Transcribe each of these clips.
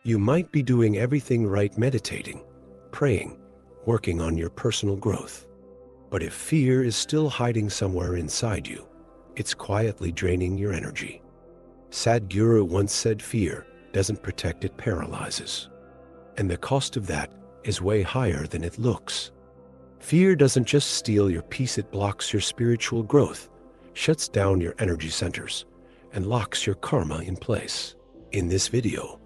You might be doing everything right, meditating, praying, working on your personal growth. But if fear is still hiding somewhere inside you, it's quietly draining your energy. Sadhguru once said fear doesn't protect, it paralyzes. And the cost of that is way higher than it looks. Fear doesn't just steal your peace, it blocks your spiritual growth, shuts down your energy centers, and locks your karma in place. In this video,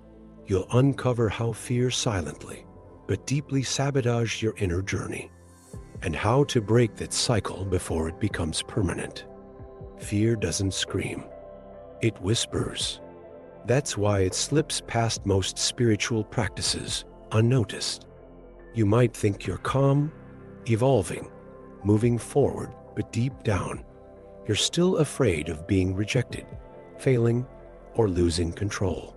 you'll uncover how fear silently but deeply sabotages your inner journey, and how to break that cycle before it becomes permanent. Fear doesn't scream, it whispers. That's why it slips past most spiritual practices unnoticed. You might think you're calm, evolving, moving forward, but deep down, you're still afraid of being rejected, failing, or losing control.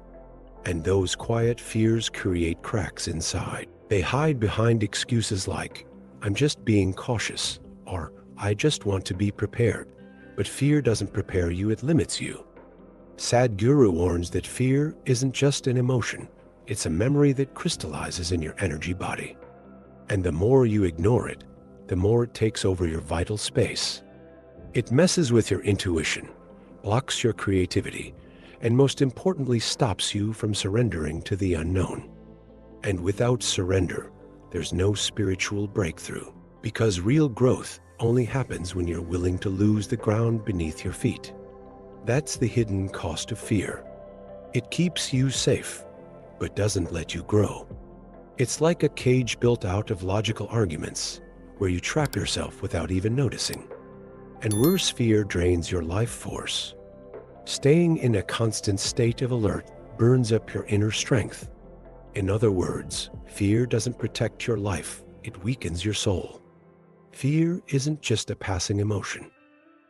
And those quiet fears create cracks inside. They hide behind excuses like, "I'm just being cautious," or "I just want to be prepared." But fear doesn't prepare you, it limits you. Sadhguru warns that fear isn't just an emotion, it's a memory that crystallizes in your energy body. And the more you ignore it, the more it takes over your vital space. It messes with your intuition, blocks your creativity, and most importantly, stops you from surrendering to the unknown. And without surrender, there's no spiritual breakthrough, because real growth only happens when you're willing to lose the ground beneath your feet. That's the hidden cost of fear. It keeps you safe, but doesn't let you grow. It's like a cage built out of logical arguments, where you trap yourself without even noticing. And worse, fear drains your life force. Staying in a constant state of alert burns up your inner strength. In other words, fear doesn't protect your life, it weakens your soul. Fear isn't just a passing emotion.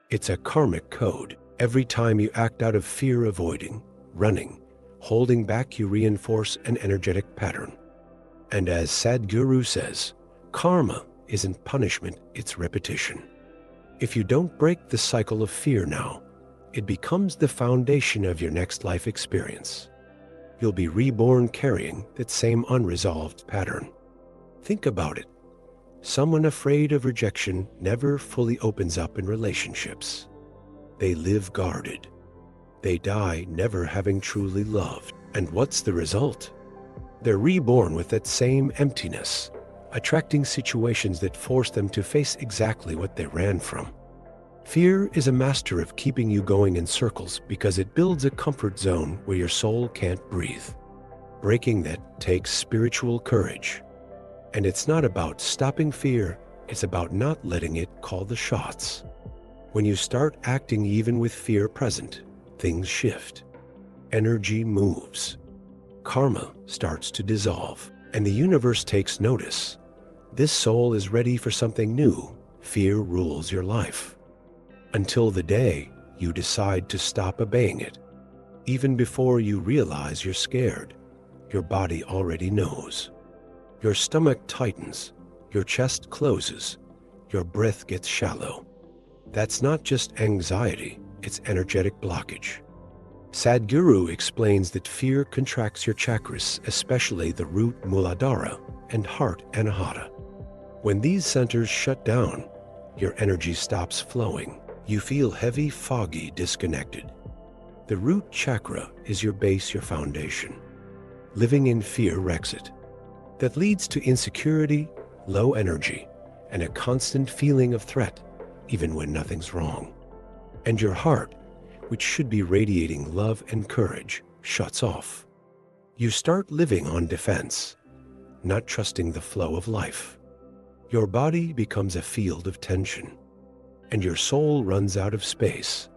It's a karmic code. Every time you act out of fear, avoiding, running, holding back, you reinforce an energetic pattern. And as Sadhguru says, karma isn't punishment, it's repetition. If you don't break the cycle of fear now, it becomes the foundation of your next life experience. You'll be reborn carrying that same unresolved pattern. Think about it. Someone afraid of rejection never fully opens up in relationships. They live guarded. They die never having truly loved. And what's the result? They're reborn with that same emptiness, attracting situations that force them to face exactly what they ran from. Fear is a master of keeping you going in circles because it builds a comfort zone where your soul can't breathe. Breaking that takes spiritual courage. And it's not about stopping fear, it's about not letting it call the shots. When you start acting even with fear present, things shift. Energy moves. Karma starts to dissolve, and the universe takes notice. This soul is ready for something new. Fear rules your life. Until the day you decide to stop obeying it. Even before you realize you're scared, your body already knows. Your stomach tightens, your chest closes, your breath gets shallow. That's not just anxiety, it's energetic blockage. Sadhguru explains that fear contracts your chakras, especially the root Muladhara and heart Anahata. When these centers shut down, your energy stops flowing. You feel heavy, foggy, disconnected. The root chakra is your base, your foundation. Living in fear wrecks it. That leads to insecurity, low energy, and a constant feeling of threat, even when nothing's wrong. And your heart, which should be radiating love and courage, shuts off. You start living on defense, not trusting the flow of life. Your body becomes a field of tension, and your soul runs out of space.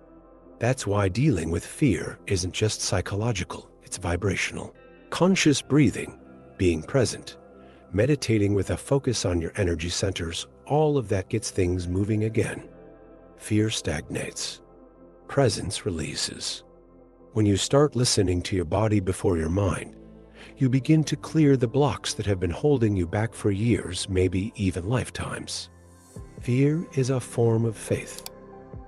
That's why dealing with fear isn't just psychological, it's vibrational. Conscious breathing, being present, meditating with a focus on your energy centers, all of that gets things moving again. Fear stagnates. Presence releases. When you start listening to your body before your mind, you begin to clear the blocks that have been holding you back for years, maybe even lifetimes. Fear is a form of faith.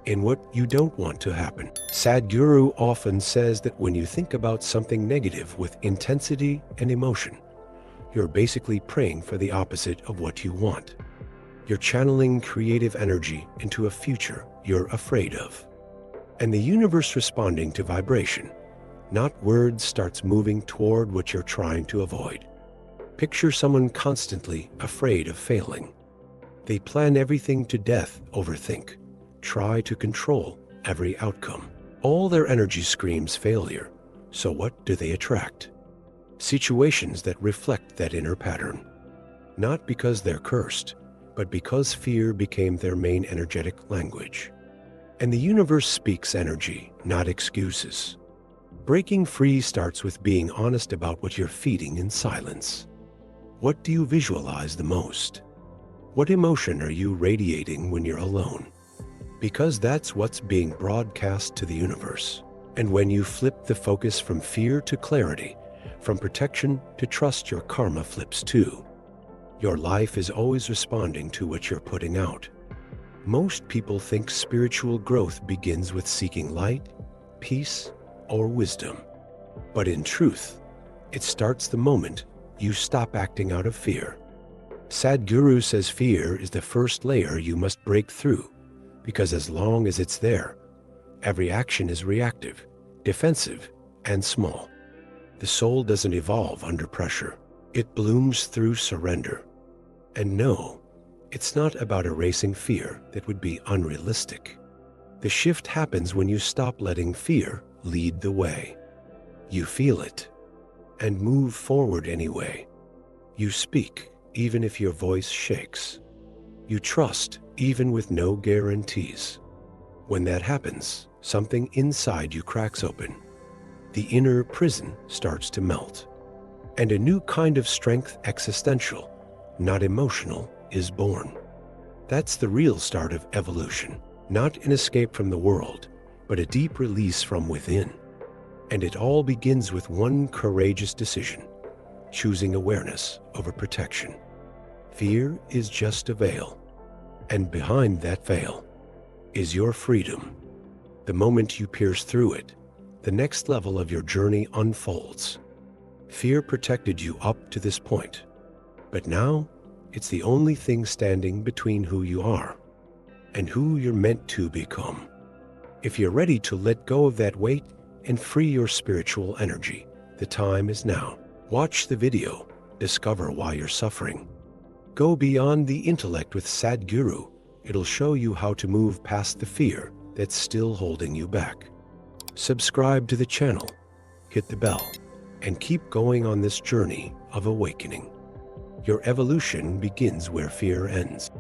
in what you don't want to happen. Sadhguru often says that when you think about something negative with intensity and emotion, you're basically praying for the opposite of what you want. You're channeling creative energy into a future you're afraid of. And the universe responding to vibration, not words, starts moving toward what you're trying to avoid. Picture someone constantly afraid of failing. They plan everything to death, overthink, try to control every outcome. All their energy screams failure. So what do they attract? Situations that reflect that inner pattern. Not because they're cursed, but because fear became their main energetic language. And the universe speaks energy, not excuses. Breaking free starts with being honest about what you're feeding in silence. What do you visualize the most? What emotion are you radiating when you're alone? Because that's what's being broadcast to the universe. And when you flip the focus from fear to clarity, from protection to trust, your karma flips too. Your life is always responding to what you're putting out. Most people think spiritual growth begins with seeking light, peace, or wisdom. But in truth, it starts the moment you stop acting out of fear. Sadhguru says fear is the first layer you must break through, because as long as it's there, every action is reactive, defensive, and small. The soul doesn't evolve under pressure. It blooms through surrender. And no, it's not about erasing fear. That would be unrealistic. The shift happens when you stop letting fear lead the way. You feel it and move forward anyway. You speak even if your voice shakes. You trust even with no guarantees. When that happens, something inside you cracks open. The inner prison starts to melt. And a new kind of strength, existential, not emotional, is born. That's the real start of evolution. Not an escape from the world, but a deep release from within. And it all begins with one courageous decision, choosing awareness over protection. Fear is just a veil, and behind that veil is your freedom. The moment you pierce through it, the next level of your journey unfolds. Fear protected you up to this point, but now it's the only thing standing between who you are and who you're meant to become. If you're ready to let go of that weight and free your spiritual energy, the time is now. Watch the video, discover why you're suffering. Go beyond the intellect with Sadhguru. It'll show you how to move past the fear that's still holding you back. Subscribe to the channel, hit the bell, and keep going on this journey of awakening. Your evolution begins where fear ends.